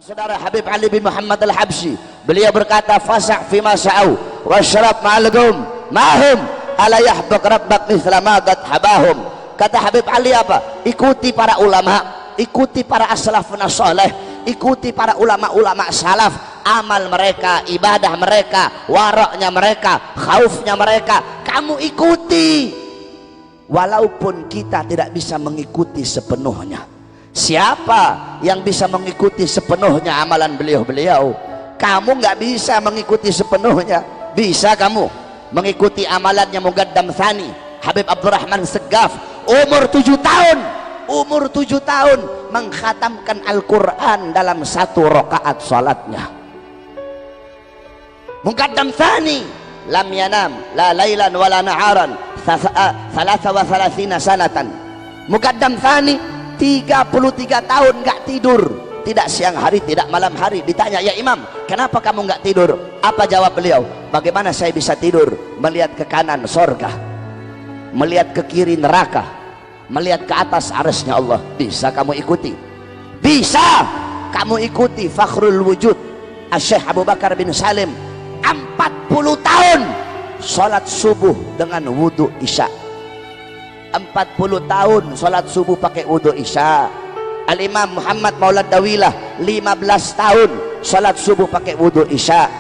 Saudara Habib Ali bin Muhammad Al-Habsyi, beliau berkata, fasa' fima sya'au wasyrab ma'algum mahum ala yahbaq rabbak mithla ma qad habahum. Kata Habib Ali apa? Ikuti para ulama, ikuti para as-salafun as-salih, ikuti para ulama-ulama salaf, amal mereka, ibadah mereka, waraknya mereka, khaufnya mereka, kamu ikuti walaupun kita tidak bisa mengikuti sepenuhnya. Siapa yang bisa mengikuti sepenuhnya amalan beliau-beliau? Kamu nggak bisa mengikuti sepenuhnya. Bisa kamu mengikuti amalannya Muqaddam Tsani Habib Abdurrahman Segaf, umur 7 tahun, umur 7 tahun mengkhatamkan Al-Quran dalam 1 rakaat salatnya. Muqaddam Tsani lam yanam la lailan wala naharan 33 sanatan. Muqaddam Tsani 33 tahun nggak tidur, tidak siang hari tidak malam hari. Ditanya, ya Imam, kenapa kamu nggak tidur? Apa jawab beliau? Bagaimana saya bisa tidur? Melihat ke kanan sorga, melihat ke kiri neraka, melihat ke atas arasnya Allah. Bisa kamu ikuti? Bisa kamu ikuti Fakhrul Wujud Syekh Abu Bakar bin Salim, 40 tahun sholat subuh dengan wudhu isya. 40 tahun sholat subuh pakai wudhu isya. Al-Imam Muhammad Maulad Dawilah 15 tahun sholat subuh pakai wudhu isya.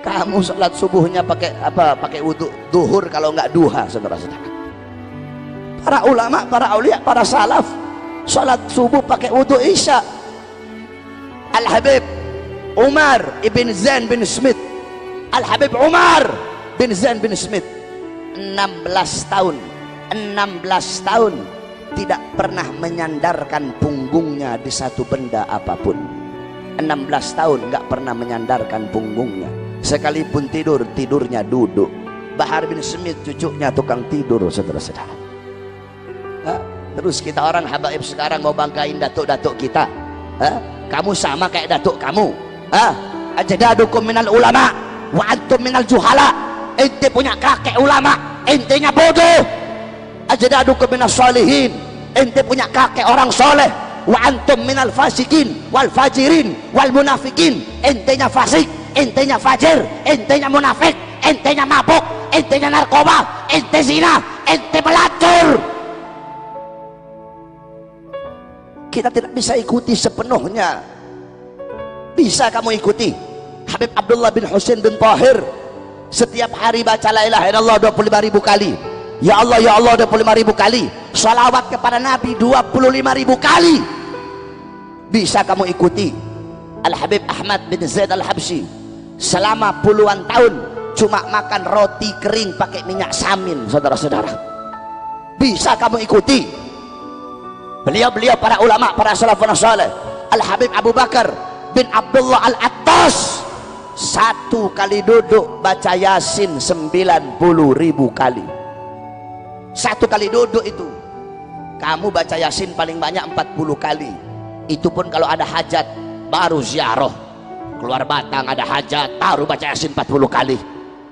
Kamu sholat subuhnya pakai apa? Pakai wudhu duhur kalau nggak duha, saudara-saudara. Para ulama, para aulia, para salaf sholat subuh pakai wudhu isya. Al-Habib Umar ibn Zain bin Smith, Al-Habib Umar bin Zain bin Smith 16 tahun tidak pernah menyandarkan punggungnya di satu benda apapun. 16 tahun nggak pernah menyandarkan punggungnya, sekalipun tidur, tidurnya duduk. Bahar bin Smith cucunya tukang tidur, saudara-saudara. Terus kita orang habaib sekarang mau banggain datuk-datuk kita. Kamu sama kayak datuk kamu. Ajdadukum minal ulama wa antum minal juhala. Ente punya kakek ulama, entenya bodoh. Ajdadukum minas sholihin, ente punya kakek orang soleh. Wa antum minal fasikin wal fajirin wal munafikin, entenya fasik, entenya fajir, entenya munafik, entenya mabuk, entenya narkoba, ente zina, ente pelacur. Kita tidak bisa ikuti sepenuhnya. Bisa kamu ikuti Habib Abdullah bin Husain bin Tahir, setiap hari baca la ilaha illallah 25.000 kali, ya Allah ya Allah 25.000 kali, salawat kepada Nabi 25.000 kali. Bisa kamu ikuti Al-Habib Ahmad bin Zaid Al-Habsyi, selama puluhan tahun cuma makan roti kering pakai minyak samin, saudara-saudara. Bisa kamu ikuti beliau-beliau para ulama, para salafun saleh. Al-Habib Abu Bakar bin Abdullah Al-Attas, 1 kali duduk baca Yasin 90.000 kali. 1 kali duduk itu kamu baca Yasin paling banyak 40 kali. Itu pun kalau ada hajat baru ziarah, keluar Batang ada hajat baru baca Yasin 40 kali.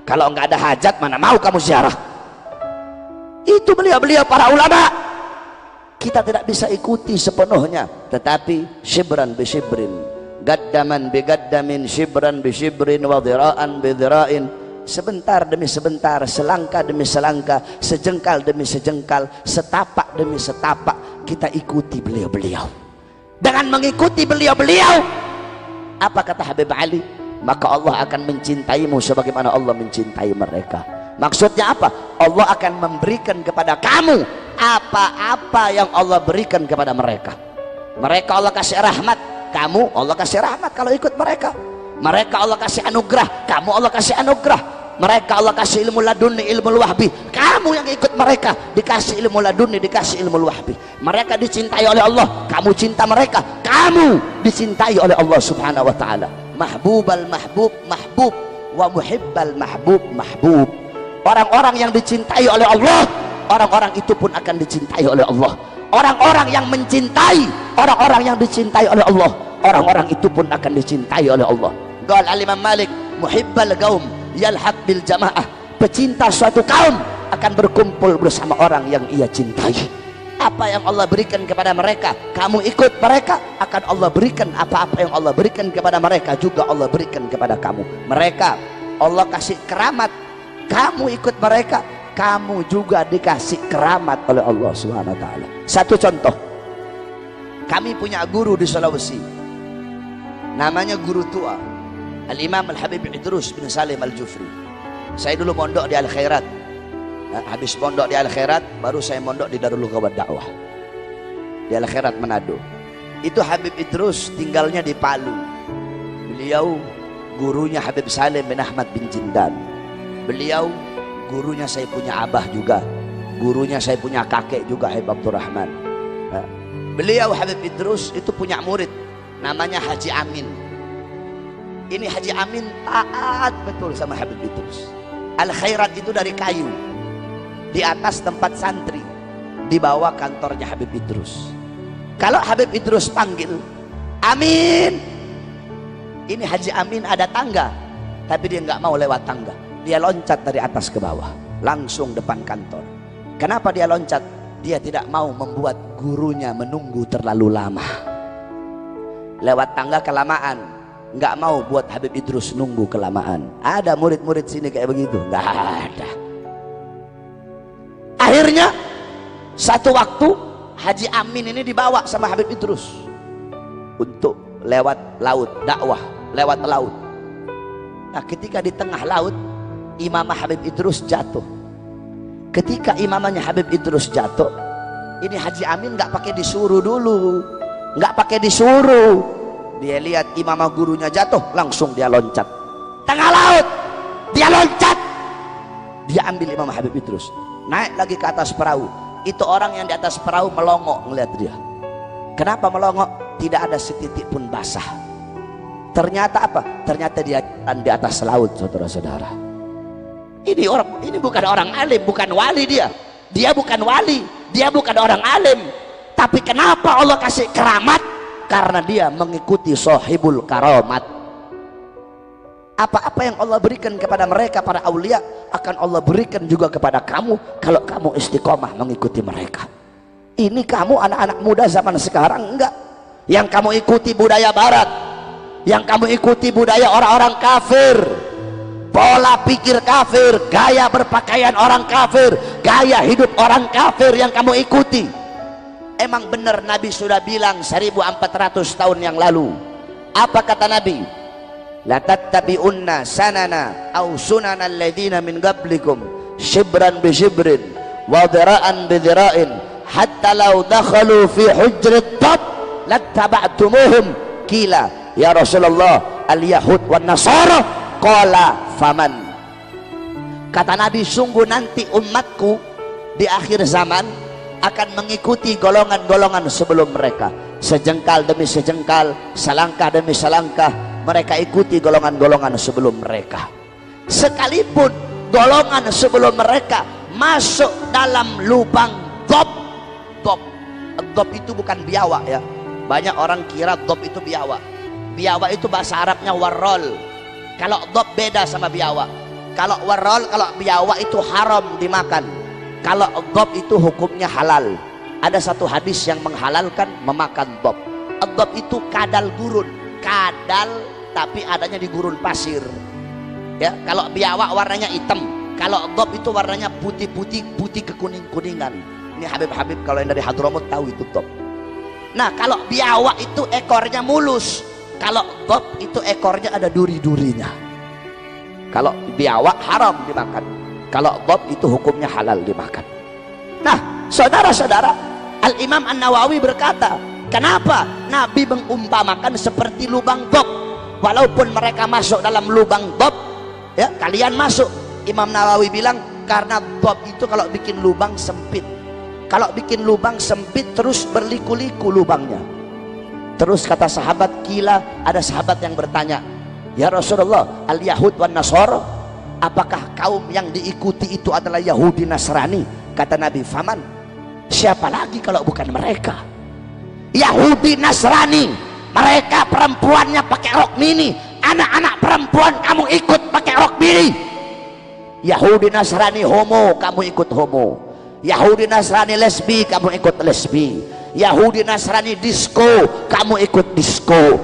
Kalau nggak ada hajat mana mau kamu ziarah. Itu beliau-beliau para ulama. Kita tidak bisa ikuti sepenuhnya, tetapi shibran bi shibrin, gaddaman bi gaddamin, shibran bi shibrin wa dhira'an bi dhira'in, sebentar demi sebentar, selangkah demi selangkah, sejengkal demi sejengkal, setapak demi setapak, kita ikuti beliau-beliau. Dengan mengikuti beliau-beliau, apa kata Habib Ali? Maka Allah akan mencintaimu sebagaimana Allah mencintai mereka. Maksudnya apa? Allah akan memberikan kepada kamu apa-apa yang Allah berikan kepada mereka. Mereka Allah kasih rahmat, kamu Allah kasih rahmat kalau ikut mereka. Mereka Allah kasih anugerah, kamu Allah kasih anugerah. Mereka Allah kasih ilmu laduni, ilmu wahbi, kamu yang ikut mereka dikasih ilmu laduni, dikasih ilmu wahbi. Mereka dicintai oleh Allah, kamu cinta mereka, kamu dicintai oleh Allah subhanahu wa ta'ala. Mahbubal mahbub mahbub wa muhibbal mahbub mahbub. Orang-orang yang dicintai oleh Allah, orang-orang itu pun akan dicintai oleh Allah. Orang-orang yang mencintai orang-orang yang dicintai oleh Allah, orang-orang itu pun akan dicintai oleh Allah. Qala Al-Imam Malik, muhibbal qaum yalhaq bil jamaah. Pecinta suatu kaum akan berkumpul bersama orang yang ia cintai. apa yang Allah berikan kepada mereka, kamu ikut mereka, akan Allah berikan apa-apa yang Allah berikan kepada mereka juga Allah berikan kepada kamu. Mereka Allah kasih keramat, kamu ikut mereka, kamu juga dikasih keramat oleh Allah Subhanahu wa taala. Satu contoh, kami punya guru di Sulawesi, namanya guru tua Al-Imam Al-Habib Idrus bin Salim Al-Jufri. Saya dulu mondok di Al-Khairat. Habis mondok di Al-Khairat, baru saya mondok di Darul Ghabat Dakwah di Al-Khairat Manado. Itu Habib Idrus tinggalnya di Palu. Beliau gurunya Habib Salim bin Ahmad bin Jindan. Beliau gurunya saya punya abah juga, gurunya saya punya kakek juga, Habib Abdurrahman. Beliau Habib Idrus itu punya murid namanya Haji Amin. Ini Haji Amin taat betul sama Habib Idrus. Al-Khairat itu dari kayu, di atas tempat santri, di bawah kantornya Habib Idrus. Kalau Habib Idrus panggil Amin, ini Haji Amin ada tangga, tapi dia nggak mau lewat tangga, dia loncat dari atas ke bawah langsung depan kantor. Kenapa dia loncat? Dia tidak mau membuat gurunya menunggu terlalu lama. Lewat tangga kelamaan, nggak mau buat Habib Idrus nunggu kelamaan. Ada murid-murid sini kayak begitu? Nggak ada. Akhirnya satu waktu Haji Amin ini dibawa sama Habib Idrus untuk lewat laut, dakwah lewat laut. Nah, ketika di tengah laut, imamah Habib Idrus jatuh. Ketika imamahnya Habib Idrus jatuh, ini Haji Amin nggak pakai disuruh dulu, nggak pakai disuruh. Dia lihat imamah gurunya jatuh, langsung dia loncat. Tengah laut, dia loncat. Dia ambil imamah Habib Idrus, naik lagi ke atas perahu. Itu orang yang di atas perahu melongok ngeliat dia. Kenapa melongok? Tidak ada setitik pun basah. Ternyata apa? Ternyata dia di atas laut, saudara-saudara. Ini bukan orang alim, bukan wali dia. Dia bukan wali, dia bukan orang alim. Tapi kenapa Allah kasih keramat? Karena dia mengikuti sahibul karamat. Apa-apa yang Allah berikan kepada mereka para aulia, akan Allah berikan juga kepada kamu kalau kamu istiqomah mengikuti mereka. Ini kamu anak-anak muda zaman sekarang enggak, yang kamu ikuti budaya barat, yang kamu ikuti budaya orang-orang kafir, pola pikir kafir, gaya berpakaian orang kafir, gaya hidup orang kafir yang kamu ikuti. Emang benar Nabi sudah bilang 1400 tahun yang lalu. Apa kata Nabi? La tattabi'unna sanana aw sunana alladhina min qablikum shibran bi shibrin wa dhira'an bi dhira'in hatta law dakhalu fi hujrat tab lattaba'tumuhum. Qila ya Rasulullah al-yahud wan nasara, qala faman. Kata Nabi, sungguh nanti umatku di akhir zaman akan mengikuti golongan-golongan sebelum mereka, sejengkal demi sejengkal, selangkah demi selangkah. Mereka ikuti golongan-golongan sebelum mereka, sekalipun golongan sebelum mereka masuk dalam lubang dob. Dob itu bukan biawak ya, banyak orang kira dob itu biawak. Biawak itu bahasa Arabnya warrol. Kalau dob beda sama biawak. Kalau warrol, kalau biawak itu haram dimakan. Kalau dob itu hukumnya halal. Ada satu hadis yang menghalalkan memakan dob. Dob itu kadal gurun, kadal tapi adanya di gurun pasir. Ya, kalau biawak warnanya hitam, kalau dob itu warnanya putih-putih, putih kekuning-kuningan. Ini Habib-habib kalau yang dari Hadramut tahu itu dob. Nah, kalau biawak itu ekornya mulus, kalau dob itu ekornya ada duri-durinya. Kalau biawak haram dimakan, kalau dob itu hukumnya halal dimakan. Nah, saudara-saudara, Al-Imam An-Nawawi berkata, kenapa Nabi mengumpamakan seperti lubang dob? Walaupun mereka masuk dalam lubang dob, ya, kalian masuk. Imam Nawawi bilang karena dob itu kalau bikin lubang sempit, kalau bikin lubang sempit terus berliku-liku lubangnya. Terus kata sahabat, kila, ada sahabat yang bertanya, ya Rasulullah, al-Yahud wan Nasara, apakah kaum yang diikuti itu adalah Yahudi Nasrani? Kata Nabi, faman, siapa lagi kalau bukan mereka? Yahudi Nasrani, mereka perempuannya pakai rok mini, anak-anak perempuan kamu ikut pakai rok mini. Yahudi Nasrani homo, kamu ikut homo. Yahudi Nasrani lesbi, kamu ikut lesbi. Yahudi Nasrani disco, kamu ikut disco.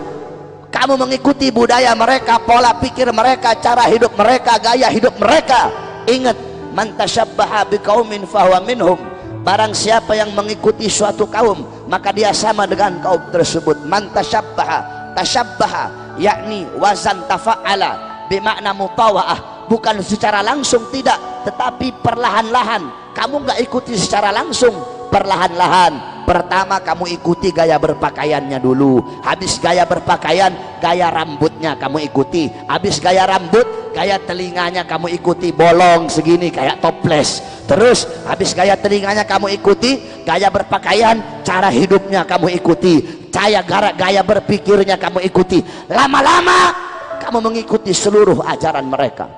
Kamu mengikuti budaya mereka, pola pikir mereka, cara hidup mereka, gaya hidup mereka. Ingat, man tasyabbaha biqaumin fahuwa minhum. Barang siapa yang mengikuti suatu kaum, maka dia sama dengan kaum tersebut. Man tashabbaha, yakni wazan tafa'ala, bermakna mutawaah, bukan secara langsung, tidak, tetapi perlahan-lahan. Kamu nggak ikuti secara langsung, perlahan-lahan. Pertama kamu ikuti gaya berpakaiannya dulu. Habis gaya berpakaian, gaya rambutnya kamu ikuti. Habis gaya rambut, gaya telinganya kamu ikuti, bolong segini kayak toples. Terus habis gaya telinganya kamu ikuti, gaya berpakaian, cara hidupnya kamu ikuti, gaya berpikirnya kamu ikuti. Lama-lama kamu mengikuti seluruh ajaran mereka.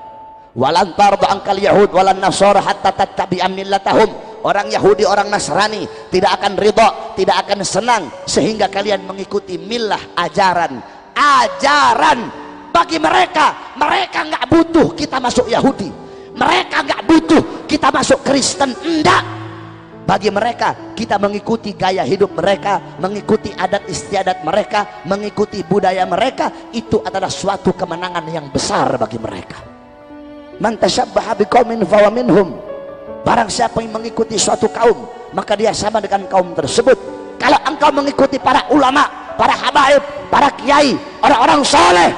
Walan tarda angkal yahud walan nasara hatta tattabi'a millatahum. Orang Yahudi, orang Nasrani tidak akan ridha, tidak akan senang sehingga kalian mengikuti millah, ajaran bagi mereka. Mereka nggak butuh kita masuk Yahudi, mereka nggak butuh kita masuk Kristen, enggak. Bagi mereka kita mengikuti gaya hidup mereka, mengikuti adat istiadat mereka, mengikuti budaya mereka, itu adalah suatu kemenangan yang besar bagi mereka. Man tasyabbaha biqaumin fahuwa minhum. Barang siapa yang mengikuti suatu kaum, maka dia sama dengan kaum tersebut. Kalau engkau mengikuti para ulama, para habaib, para kiai, orang-orang soleh,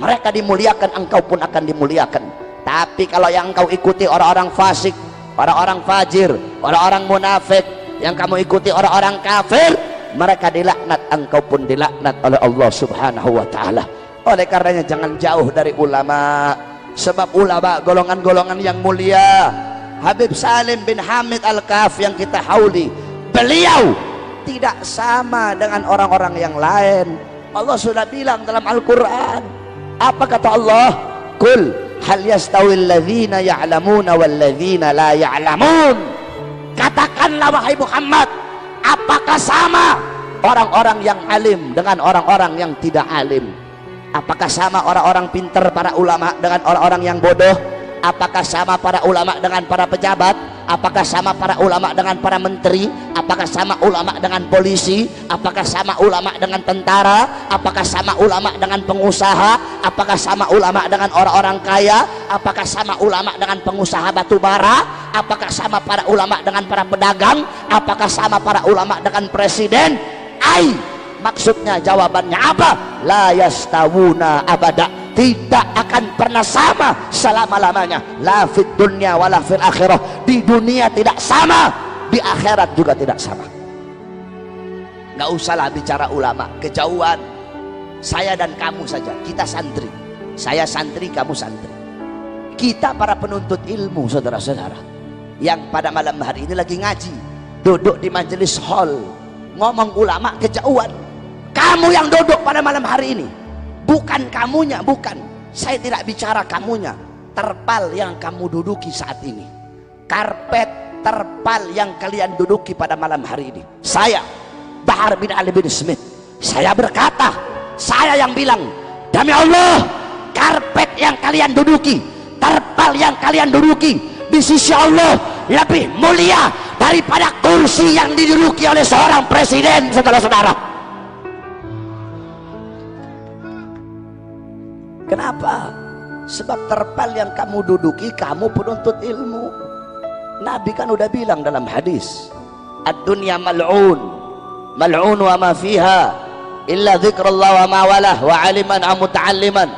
mereka dimuliakan, engkau pun akan dimuliakan. Tapi kalau yang engkau ikuti orang-orang fasik, orang-orang fajir, orang-orang munafik, yang kamu ikuti orang-orang kafir, mereka dilaknat, engkau pun dilaknat oleh Allah Subhanahu wa ta'ala. Oleh karenanya jangan jauh dari ulama, sebab ulama golongan-golongan yang mulia. Habib Salim bin Hamid Al-Kaf yang kita hauli, beliau tidak sama dengan orang-orang yang lain. Allah sudah bilang dalam Al-Quran, apa kata Allah? Qul hal yastawil ladzina ya'lamuna wal ladzina la ya'lamun. Katakanlah wahai Muhammad, apakah sama orang-orang yang alim dengan orang-orang yang tidak alim? Apakah sama orang-orang pintar, para ulama, dengan orang-orang yang bodoh? Apakah sama para ulama dengan para pejabat? Apakah sama para ulama dengan para menteri? Apakah sama ulama dengan polisi? Apakah sama ulama dengan tentara? Apakah sama ulama dengan pengusaha? Apakah sama ulama dengan orang-orang kaya? Apakah sama ulama dengan pengusaha batu bara? Apakah sama para ulama dengan para pedagang? Apakah sama para ulama dengan presiden? Maksudnya jawabannya apa? La yastawuna abada, tidak akan pernah sama selama-lamanya. La fid dunya wala fil akhirah, di dunia tidak sama, di akhirat juga tidak sama. Nggak usahlah bicara ulama, kejauhan. Saya dan kamu saja, kita santri. Saya santri, kamu santri. Kita para penuntut ilmu, saudara-saudara, yang pada malam hari ini lagi ngaji, duduk di majelis hall, ngomong ulama, kejauhan. Kamu yang duduk pada malam hari ini, bukan kamunya, bukan. Saya tidak bicara kamunya. Terpal yang kamu duduki saat ini, karpet terpal yang kalian duduki pada malam hari ini. Saya, Bahar bin Ali bin Smith, saya berkata, saya yang bilang, demi Allah, karpet yang kalian duduki, terpal yang kalian duduki, di sisi Allah lebih mulia daripada kursi yang diduduki oleh seorang presiden, saudara-saudara. Kenapa? Sebab terpal yang kamu duduki, kamu penuntut ilmu. Nabi kan udah bilang dalam hadis, ad-dunya mal'un, mal'un wa ma fiha illa dzikrullah wa ma walah wa aliman am muta'alliman.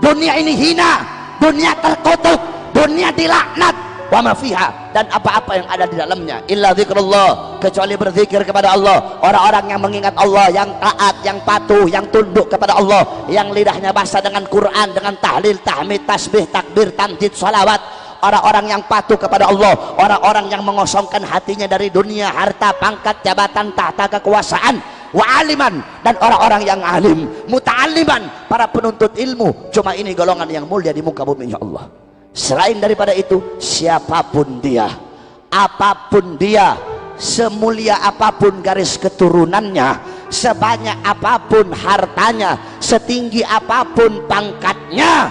Dunia ini hina, dunia terkutuk, dunia dilaknat, wa ma fiha, dan apa-apa yang ada di dalamnya, illa dzikrullah, kecuali berzikir kepada Allah. Orang-orang yang mengingat Allah, yang taat, yang patuh, yang tunduk kepada Allah, yang lidahnya basah dengan Quran, dengan tahlil, tahmid, tasbih, takbir, tamjid, salawat. Orang-orang yang patuh kepada Allah, orang-orang yang mengosongkan hatinya dari dunia, harta, pangkat, jabatan, tahta, kekuasaan, wa aliman, dan orang-orang yang alim, muta'alliman, para penuntut ilmu. Cuma ini golongan yang mulia di muka bumi, ya Allah. Selain daripada itu, siapapun dia, apapun dia, semulia apapun garis keturunannya, sebanyak apapun hartanya, setinggi apapun pangkatnya,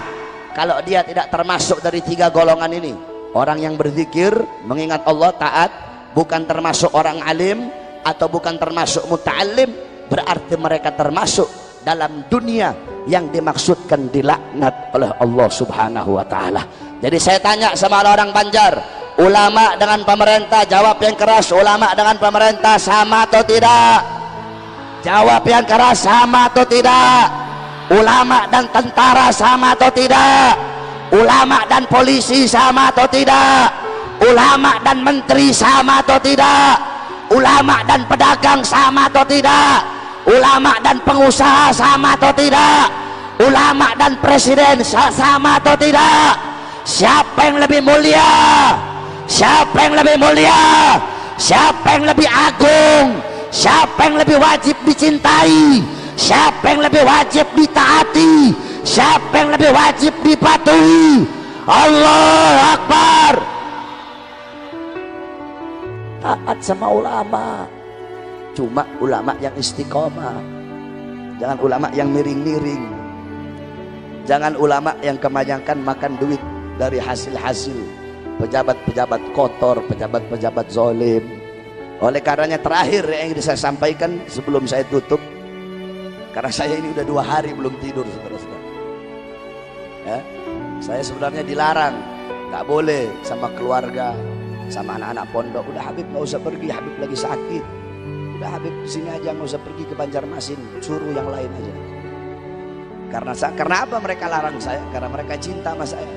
kalau dia tidak termasuk dari tiga golongan ini, orang yang berzikir, mengingat Allah, taat, bukan termasuk orang alim atau bukan termasuk muta'alim, berarti mereka termasuk dalam dunia yang dimaksudkan dilaknat oleh Allah Subhanahu wa ta'ala. Jadi saya tanya sama orang Banjar, ulama dengan pemerintah, jawab yang keras, ulama dengan pemerintah sama atau tidak? Jawab yang keras, sama atau tidak? Ulama dan tentara sama atau tidak? Ulama dan polisi sama atau tidak? Ulama dan menteri sama atau tidak? Ulama dan pedagang sama atau tidak? Ulama dan pengusaha sama atau tidak? Ulama dan presiden sama atau tidak? Siapa yang lebih mulia? Siapa yang lebih mulia? Siapa yang lebih agung? Siapa yang lebih wajib dicintai? Siapa yang lebih wajib ditaati? Siapa yang lebih wajib dipatuhi? Allahu Akbar. Taat sama ulama, cuma ulama yang istiqomah, jangan ulama yang miring-miring, jangan ulama yang kebanyakan makan duit dari hasil-hasil pejabat-pejabat kotor, pejabat-pejabat zalim. Oleh karenanya terakhir yang ingin saya sampaikan sebelum saya tutup, karena saya ini udah 2 hari belum tidur, saudara-saudara ya, saya sebenarnya dilarang, nggak boleh sama keluarga, sama anak-anak pondok. Udah Habib nggak usah pergi, Habib lagi sakit. Udah Habib sini aja, nggak usah pergi ke Banjarmasin, suruh yang lain aja. Karena apa mereka larang saya? Karena mereka cinta sama saya.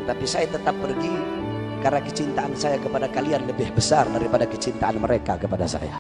Tetapi saya tetap pergi karena kecintaan saya kepada kalian lebih besar daripada kecintaan mereka kepada saya.